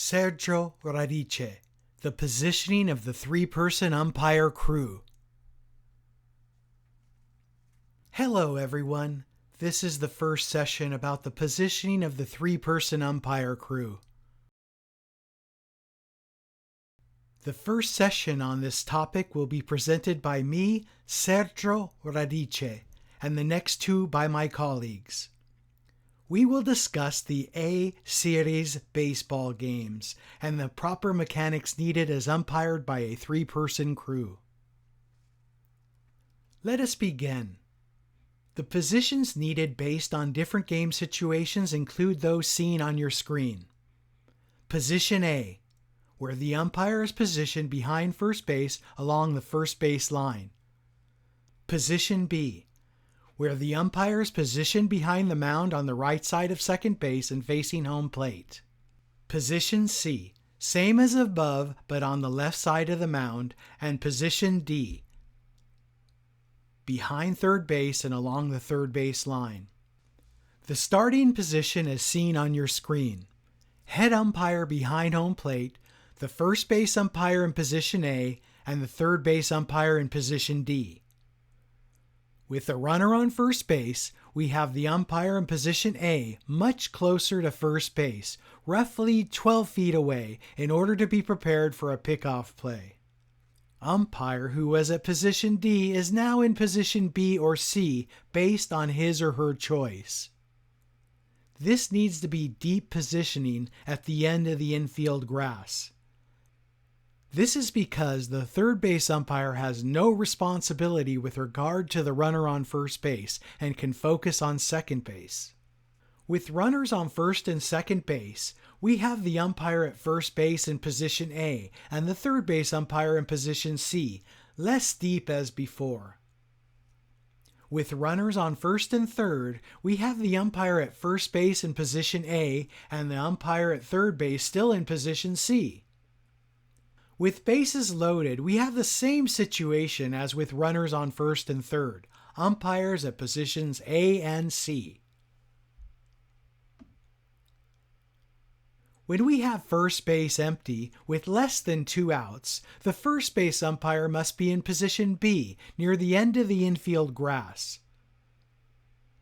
Sergio Radice, the positioning of the three-person umpire crew. Hello everyone, this is the first session about the positioning of the three-person umpire crew. The first session on this topic will be presented by me, Sergio Radice, and the next two by my colleagues. We will discuss the A-Series baseball games and the proper mechanics needed as umpired by a three-person crew. Let us begin. The positions needed based on different game situations include those seen on your screen. Position A, where the umpire is positioned behind first base along the first base line. Position B, where the umpire is positioned behind the mound on the right side of second base and facing home plate. Position C, same as above but on the left side of the mound, and position D, behind third base and along the third base line. The starting position is seen on your screen. Head umpire behind home plate, the first base umpire in position A, and the third base umpire in position D. With the runner on first base, we have the umpire in position A much closer to first base, roughly 12 feet away, in order to be prepared for a pickoff play. Umpire who was at position D is now in position B or C based on his or her choice. This needs to be deep positioning at the end of the infield grass. This is because the third base umpire has no responsibility with regard to the runner on first base and can focus on second base. With runners on first and second base, we have the umpire at first base in position A and the third base umpire in position C, less deep as before. With runners on first and third, we have the umpire at first base in position A and the umpire at third base still in position C. With bases loaded, we have the same situation as with runners on first and third, umpires at positions A and C. When we have first base empty with less than 2 outs, the first base umpire must be in position B, near the end of the infield grass.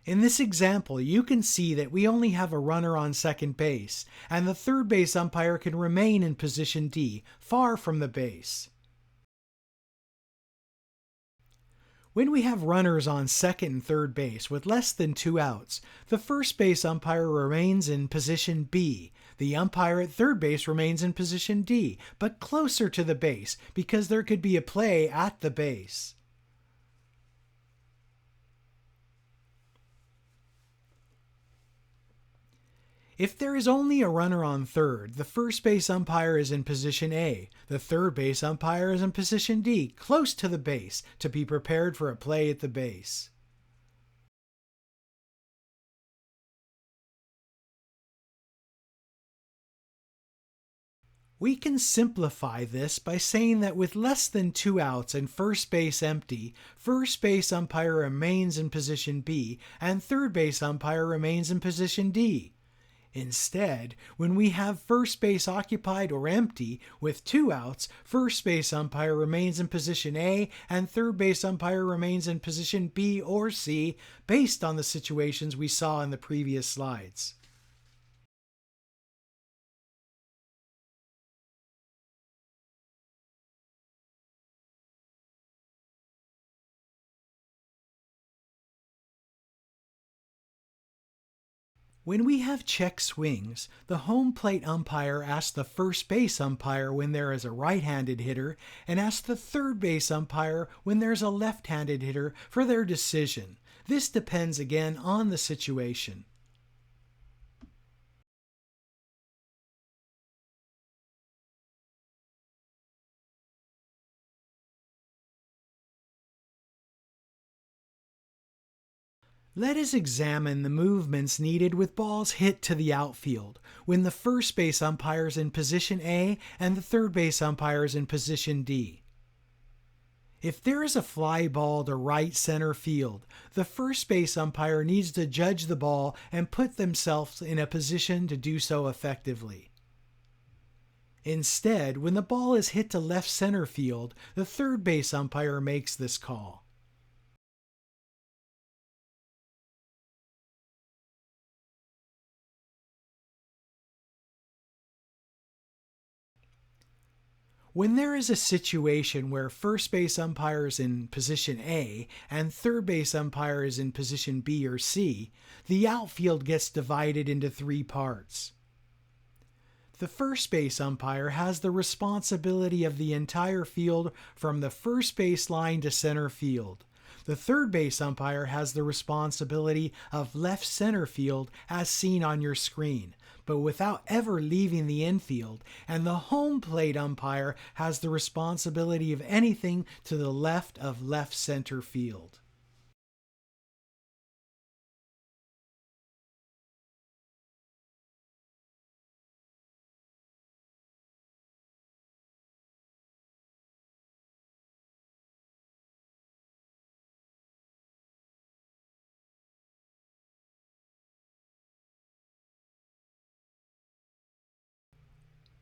In this example, you can see that we only have a runner on second base, and the third base umpire can remain in position D, far from the base. When we have runners on second and third base with less than 2 outs, the first base umpire remains in position B. The umpire at third base remains in position D, but closer to the base because there could be a play at the base. If there is only a runner on third, the first base umpire is in position A. The third base umpire is in position D, close to the base, to be prepared for a play at the base. We can simplify this by saying that with less than 2 outs and first base empty, first base umpire remains in position B and third base umpire remains in position D. Instead, when we have first base occupied or empty with 2 outs, first base umpire remains in position A and third base umpire remains in position B or C based on the situations we saw in the previous slides. When we have check swings, the home plate umpire asks the first base umpire when there is a right-handed hitter and asks the third base umpire when there's a left-handed hitter for their decision. This depends again on the situation. Let us examine the movements needed with balls hit to the outfield when the first base umpire is in position A and the third base umpire is in position D. If there is a fly ball to right center field, the first base umpire needs to judge the ball and put themselves in a position to do so effectively. Instead, when the ball is hit to left center field, the third base umpire makes this call. When there is a situation where first base umpire is in position A and third base umpire is in position B or C, the outfield gets divided into three parts. The first base umpire has the responsibility of the entire field from the first base line to center field. The third base umpire has the responsibility of left center field as seen on your screen, but without ever leaving the infield, and the home plate umpire has the responsibility of anything to the left of left center field.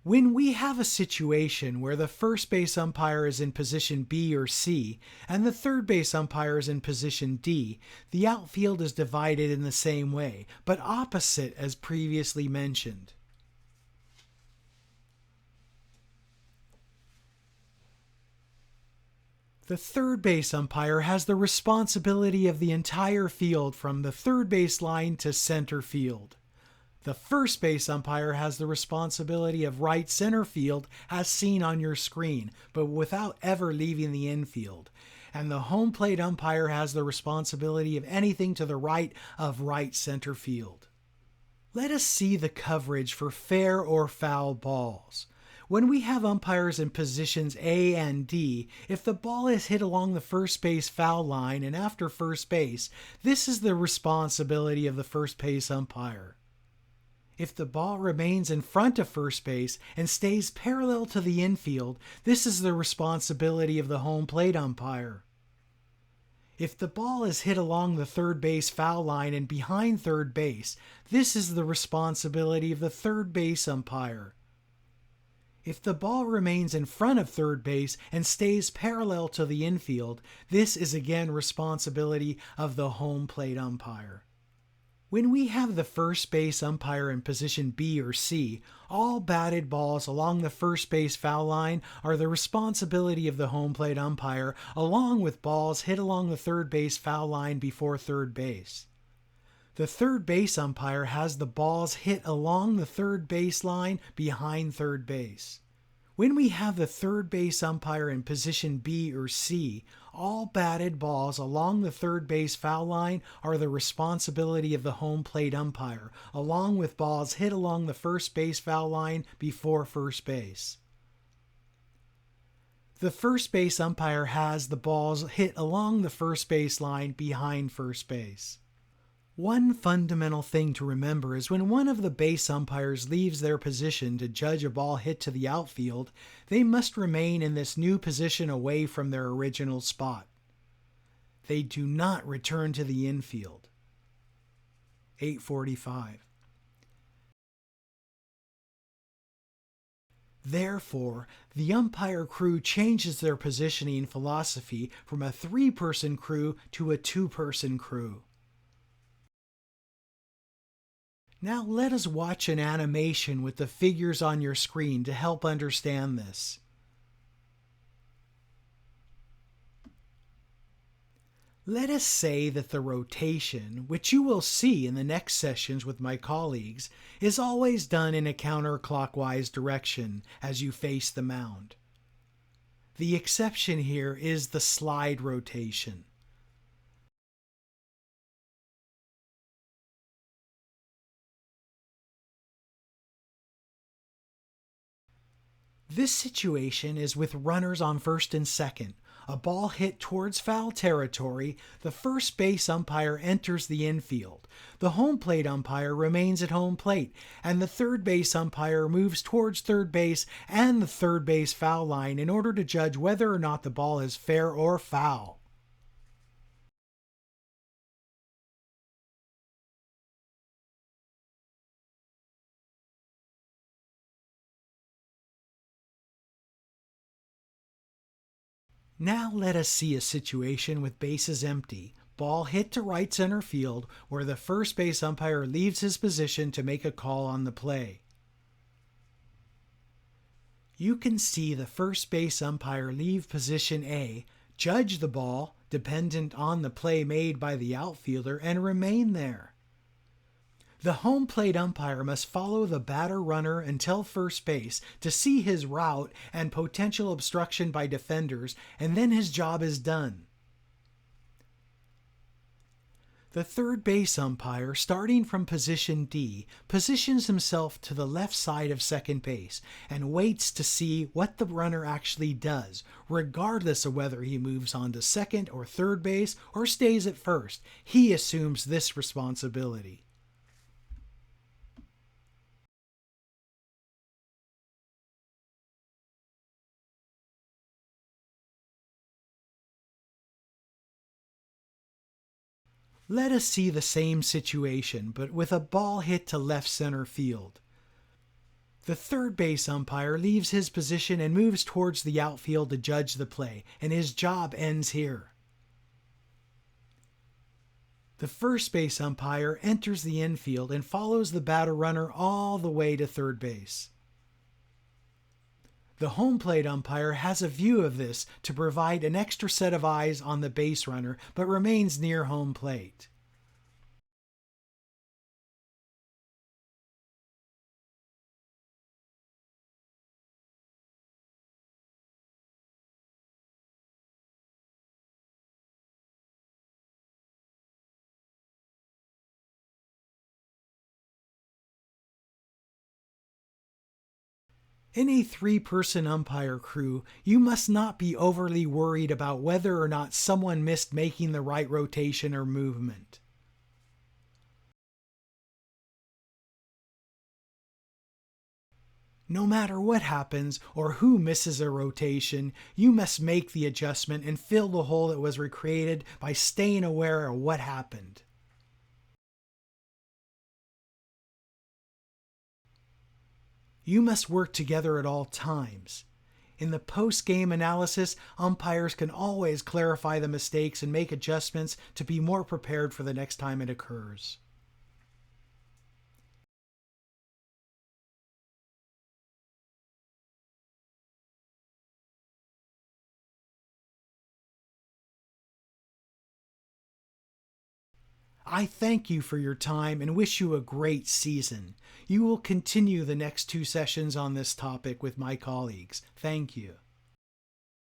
When we have a situation where the first base umpire is in position B or C and the third base umpire is in position D, the outfield is divided in the same way, but opposite as previously mentioned. The third base umpire has the responsibility of the entire field from the third base line to center field. The first base umpire has the responsibility of right center field as seen on your screen, but without ever leaving the infield. And the home plate umpire has the responsibility of anything to the right of right center field. Let us see the coverage for fair or foul balls. When we have umpires in positions A and D, if the ball is hit along the first base foul line and after first base, this is the responsibility of the first base umpire. If the ball remains in front of first base and stays parallel to the infield, this is the responsibility of the home plate umpire. If the ball is hit along the third base foul line and behind third base, this is the responsibility of the third base umpire. If the ball remains in front of third base and stays parallel to the infield, this is again responsibility of the home plate umpire. When we have the first base umpire in position B or C, all batted balls along the first base foul line are the responsibility of the home plate umpire, along with balls hit along the third base foul line before third base. The third base umpire has the balls hit along the third base line behind third base. When we have the third base umpire in position B or C, all batted balls along the third base foul line are the responsibility of the home plate umpire, along with balls hit along the first base foul line before first base. The first base umpire has the balls hit along the first base line behind first base. One fundamental thing to remember is when one of the base umpires leaves their position to judge a ball hit to the outfield, they must remain in this new position away from their original spot. They do not return to the infield. 8:45. Therefore, the umpire crew changes their positioning philosophy from a 3-person crew to a 2-person crew. Now let us watch an animation with the figures on your screen to help understand this. Let us say that the rotation, which you will see in the next sessions with my colleagues, is always done in a counterclockwise direction as you face the mound. The exception here is the slide rotation. This situation is with runners on first and second. A ball hit towards foul territory, the first base umpire enters the infield. The home plate umpire remains at home plate, and the third base umpire moves towards third base and the third base foul line in order to judge whether or not the ball is fair or foul. Now let us see a situation with bases empty, ball hit to right center field, where the first base umpire leaves his position to make a call on the play. You can see the first base umpire leave position A, judge the ball, dependent on the play made by the outfielder, and remain there. The home plate umpire must follow the batter runner until first base to see his route and potential obstruction by defenders, and then his job is done. The third base umpire, starting from position D, positions himself to the left side of second base and waits to see what the runner actually does, regardless of whether he moves on to second or third base or stays at first. He assumes this responsibility. Let us see the same situation, but with a ball hit to left center field. The third base umpire leaves his position and moves towards the outfield to judge the play, and his job ends here. The first base umpire enters the infield and follows the batter runner all the way to third base. The home plate umpire has a view of this to provide an extra set of eyes on the base runner, but remains near home plate. In a three-person umpire crew, you must not be overly worried about whether or not someone missed making the right rotation or movement. No matter what happens or who misses a rotation, you must make the adjustment and fill the hole that was created by staying aware of what happened. You must work together at all times. In the post-game analysis, umpires can always clarify the mistakes and make adjustments to be more prepared for the next time it occurs. I thank you for your time and wish you a great season. You will continue the next two sessions on this topic with my colleagues. Thank you.